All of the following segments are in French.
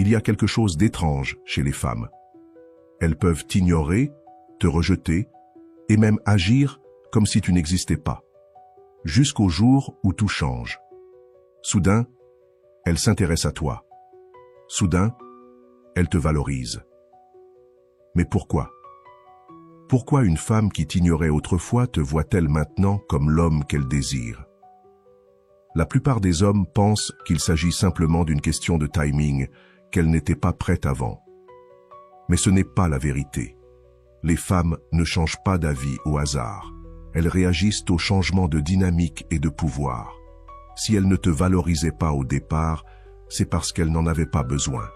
Il y a quelque chose d'étrange chez les femmes. Elles peuvent t'ignorer, te rejeter, et même agir comme si tu n'existais pas. Jusqu'au jour où tout change. Soudain, elles s'intéressent à toi. Soudain, elles te valorisent. Mais pourquoi? Pourquoi une femme qui t'ignorait autrefois te voit-elle maintenant comme l'homme qu'elle désire? La plupart des hommes pensent qu'il s'agit simplement d'une question de timing, qu'elle n'était pas prête avant. Mais ce n'est pas la vérité. Les femmes ne changent pas d'avis au hasard. Elles réagissent au changement de dynamique et de pouvoir. Si elles ne te valorisaient pas au départ, c'est parce qu'elles n'en avaient pas besoin.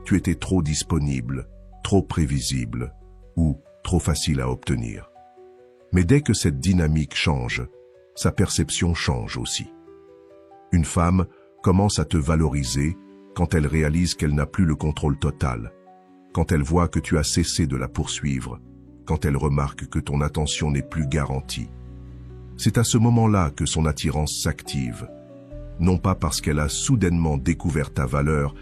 Tu étais trop disponible, trop prévisible ou trop facile à obtenir. Mais dès que cette dynamique change, sa perception change aussi. Une femme commence à te valoriser quand elle réalise qu'elle n'a plus le contrôle total, quand elle voit que tu as cessé de la poursuivre, quand elle remarque que ton attention n'est plus garantie. C'est à ce moment-là que son attirance s'active, non pas parce qu'elle a soudainement découvert ta valeur,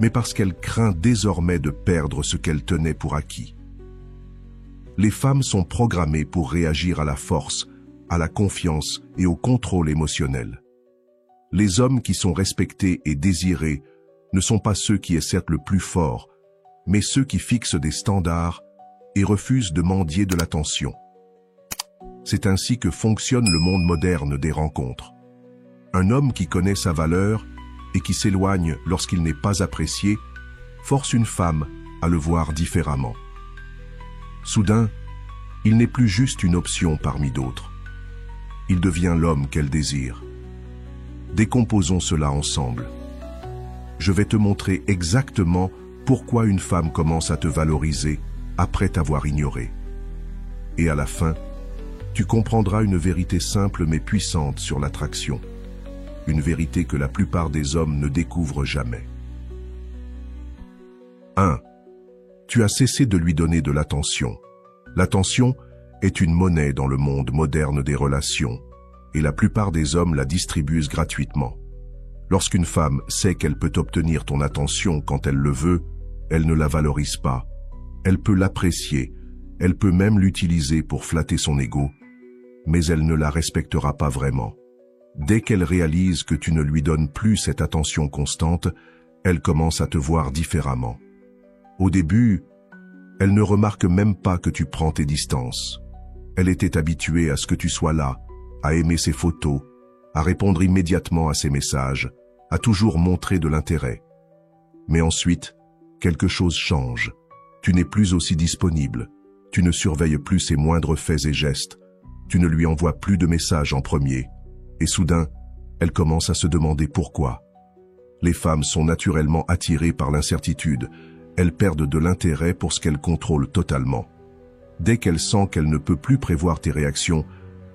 mais parce qu'elle craint désormais de perdre ce qu'elle tenait pour acquis. Les femmes sont programmées pour réagir à la force, à la confiance et au contrôle émotionnel. Les hommes qui sont respectés et désirés ne sont pas ceux qui essaient le plus fort, mais ceux qui fixent des standards et refusent de mendier de l'attention. C'est ainsi que fonctionne le monde moderne des rencontres. Un homme qui connaît sa valeur et qui s'éloigne lorsqu'il n'est pas apprécié force une femme à le voir différemment. Soudain, il n'est plus juste une option parmi d'autres. Il devient l'homme qu'elle désire. Décomposons cela ensemble. Je vais te montrer exactement pourquoi une femme commence à te valoriser après t'avoir ignoré. Et à la fin, tu comprendras une vérité simple mais puissante sur l'attraction. Une vérité que la plupart des hommes ne découvrent jamais. 1. Tu as cessé de lui donner de l'attention. L'attention est une monnaie dans le monde moderne des relations, et la plupart des hommes la distribuent gratuitement. Lorsqu'une femme sait qu'elle peut obtenir ton attention quand elle le veut, elle ne la valorise pas. Elle peut l'apprécier, elle peut même l'utiliser pour flatter son ego, mais elle ne la respectera pas vraiment. Dès qu'elle réalise que tu ne lui donnes plus cette attention constante, elle commence à te voir différemment. Au début, elle ne remarque même pas que tu prends tes distances. Elle était habituée à ce que tu sois là, à aimer ses photos, à répondre immédiatement à ses messages, à toujours montrer de l'intérêt. Mais ensuite, quelque chose change. Tu n'es plus aussi disponible. Tu ne surveilles plus ses moindres faits et gestes. Tu ne lui envoies plus de messages en premier. Et soudain, elle commence à se demander pourquoi. Les femmes sont naturellement attirées par l'incertitude. Elles perdent de l'intérêt pour ce qu'elles contrôlent totalement. Dès qu'elle sent qu'elle ne peut plus prévoir tes réactions,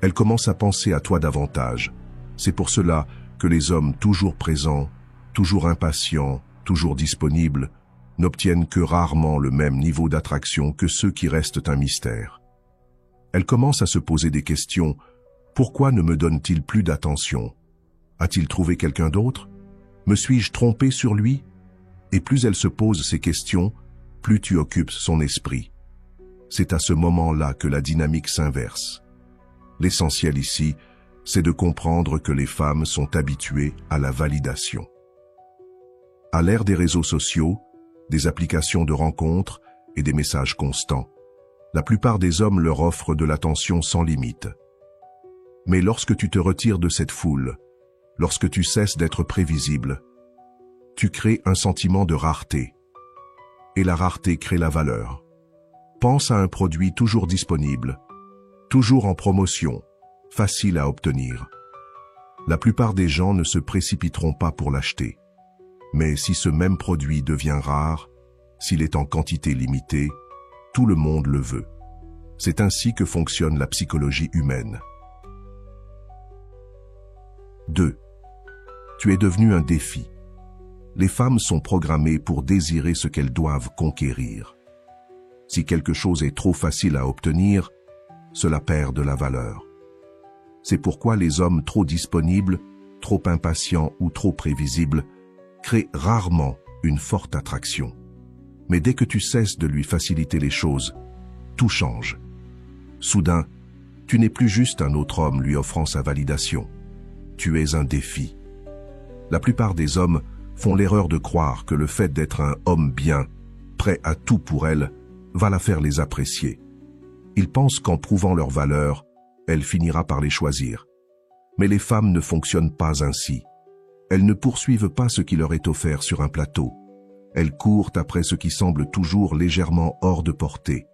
elle commence à penser à toi davantage. C'est pour cela que les hommes toujours présents, toujours impatients, toujours disponibles, n'obtiennent que rarement le même niveau d'attraction que ceux qui restent un mystère. Elle commence à se poser des questions. Pourquoi ne me donne-t-il plus d'attention? A-t-il trouvé quelqu'un d'autre? Me suis-je trompé sur lui? Et plus elle se pose ces questions, plus tu occupes son esprit. C'est à ce moment-là que la dynamique s'inverse. L'essentiel ici, c'est de comprendre que les femmes sont habituées à la validation. À l'ère des réseaux sociaux, des applications de rencontres et des messages constants, la plupart des hommes leur offrent de l'attention sans limite. Mais lorsque tu te retires de cette foule, lorsque tu cesses d'être prévisible, tu crées un sentiment de rareté. Et la rareté crée la valeur. Pense à un produit toujours disponible, toujours en promotion, facile à obtenir. La plupart des gens ne se précipiteront pas pour l'acheter. Mais si ce même produit devient rare, s'il est en quantité limitée, tout le monde le veut. C'est ainsi que fonctionne la psychologie humaine. 2. Tu es devenu un défi. Les femmes sont programmées pour désirer ce qu'elles doivent conquérir. Si quelque chose est trop facile à obtenir, cela perd de la valeur. C'est pourquoi les hommes trop disponibles, trop impatients ou trop prévisibles créent rarement une forte attraction. Mais dès que tu cesses de lui faciliter les choses, tout change. Soudain, tu n'es plus juste un autre homme lui offrant sa validation. Tu es un défi. La plupart des hommes font l'erreur de croire que le fait d'être un homme bien, prêt à tout pour elle, va la faire les apprécier. Ils pensent qu'en prouvant leur valeur, elle finira par les choisir. Mais les femmes ne fonctionnent pas ainsi. Elles ne poursuivent pas ce qui leur est offert sur un plateau. Elles courent après ce qui semble toujours légèrement hors de portée.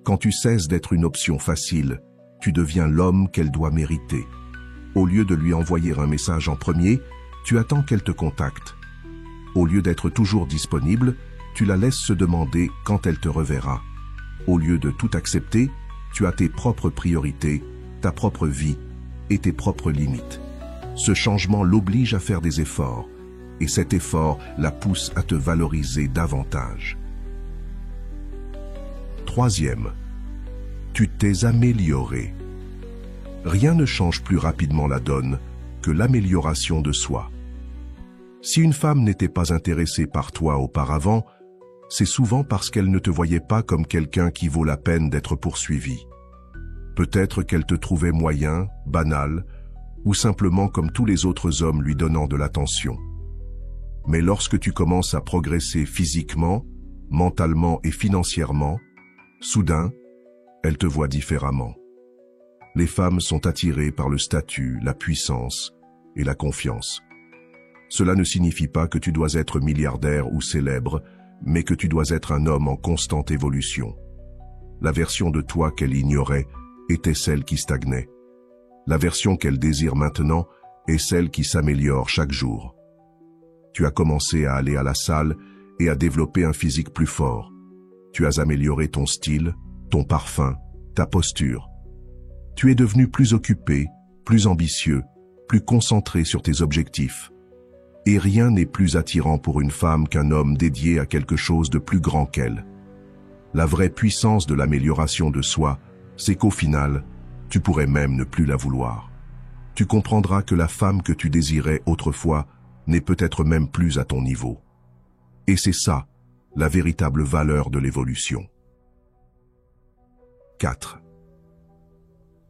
Quand tu cesses d'être une option facile, tu deviens l'homme qu'elle doit mériter. Au lieu de lui envoyer un message en premier, tu attends qu'elle te contacte. Au lieu d'être toujours disponible, tu la laisses se demander quand elle te reverra. Au lieu de tout accepter, tu as tes propres priorités, ta propre vie et tes propres limites. Ce changement l'oblige à faire des efforts, et cet effort la pousse à te valoriser davantage. Troisième, tu t'es amélioré. Rien ne change plus rapidement la donne que l'amélioration de soi. Si une femme n'était pas intéressée par toi auparavant, c'est souvent parce qu'elle ne te voyait pas comme quelqu'un qui vaut la peine d'être poursuivi. Peut-être qu'elle te trouvait moyen, banal, ou simplement comme tous les autres hommes lui donnant de l'attention. Mais lorsque tu commences à progresser physiquement, mentalement et financièrement, soudain, elle te voit différemment. Les femmes sont attirées par le statut, la puissance et la confiance. Cela ne signifie pas que tu dois être milliardaire ou célèbre, mais que tu dois être un homme en constante évolution. La version de toi qu'elle ignorait était celle qui stagnait. La version qu'elle désire maintenant est celle qui s'améliore chaque jour. Tu as commencé à aller à la salle et à développer un physique plus fort. Tu as amélioré ton style, ton parfum, ta posture. Tu es devenu plus occupé, plus ambitieux, plus concentré sur tes objectifs. Et rien n'est plus attirant pour une femme qu'un homme dédié à quelque chose de plus grand qu'elle. La vraie puissance de l'amélioration de soi, c'est qu'au final, tu pourrais même ne plus la vouloir. Tu comprendras que la femme que tu désirais autrefois n'est peut-être même plus à ton niveau. Et c'est ça, la véritable valeur de l'évolution. 4.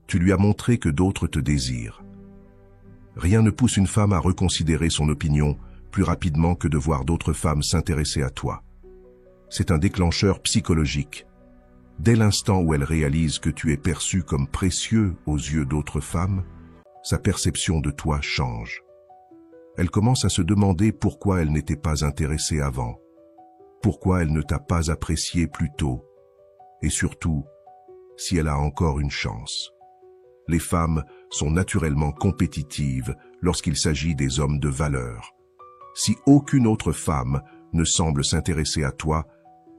Tu lui as montré que d'autres te désirent. Rien ne pousse une femme à reconsidérer son opinion plus rapidement que de voir d'autres femmes s'intéresser à toi. C'est un déclencheur psychologique. Dès l'instant où elle réalise que tu es perçu comme précieux aux yeux d'autres femmes, sa perception de toi change. Elle commence à se demander pourquoi elle n'était pas intéressée avant, pourquoi elle ne t'a pas apprécié plus tôt, et surtout, si elle a encore une chance. Les femmes sont naturellement compétitives lorsqu'il s'agit des hommes de valeur. Si aucune autre femme ne semble s'intéresser à toi,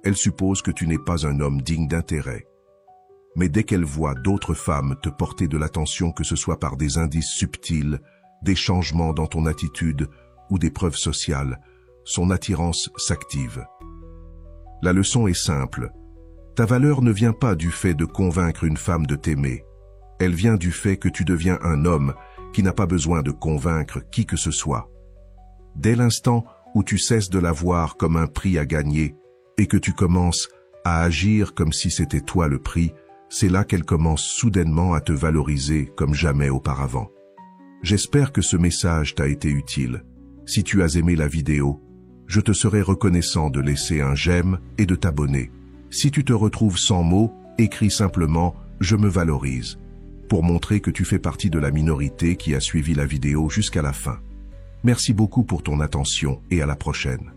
elle suppose que tu n'es pas un homme digne d'intérêt. Mais dès qu'elle voit d'autres femmes te porter de l'attention, que ce soit par des indices subtils, des changements dans ton attitude ou des preuves sociales, son attirance s'active. La leçon est simple. Ta valeur ne vient pas du fait de convaincre une femme de t'aimer. Elle vient du fait que tu deviens un homme qui n'a pas besoin de convaincre qui que ce soit. Dès l'instant où tu cesses de la voir comme un prix à gagner et que tu commences à agir comme si c'était toi le prix, c'est là qu'elle commence soudainement à te valoriser comme jamais auparavant. J'espère que ce message t'a été utile. Si tu as aimé la vidéo, je te serai reconnaissant de laisser un j'aime et de t'abonner. Si tu te retrouves sans mots, écris simplement « Je me valorise » pour montrer que tu fais partie de la minorité qui a suivi la vidéo jusqu'à la fin. Merci beaucoup pour ton attention et à la prochaine.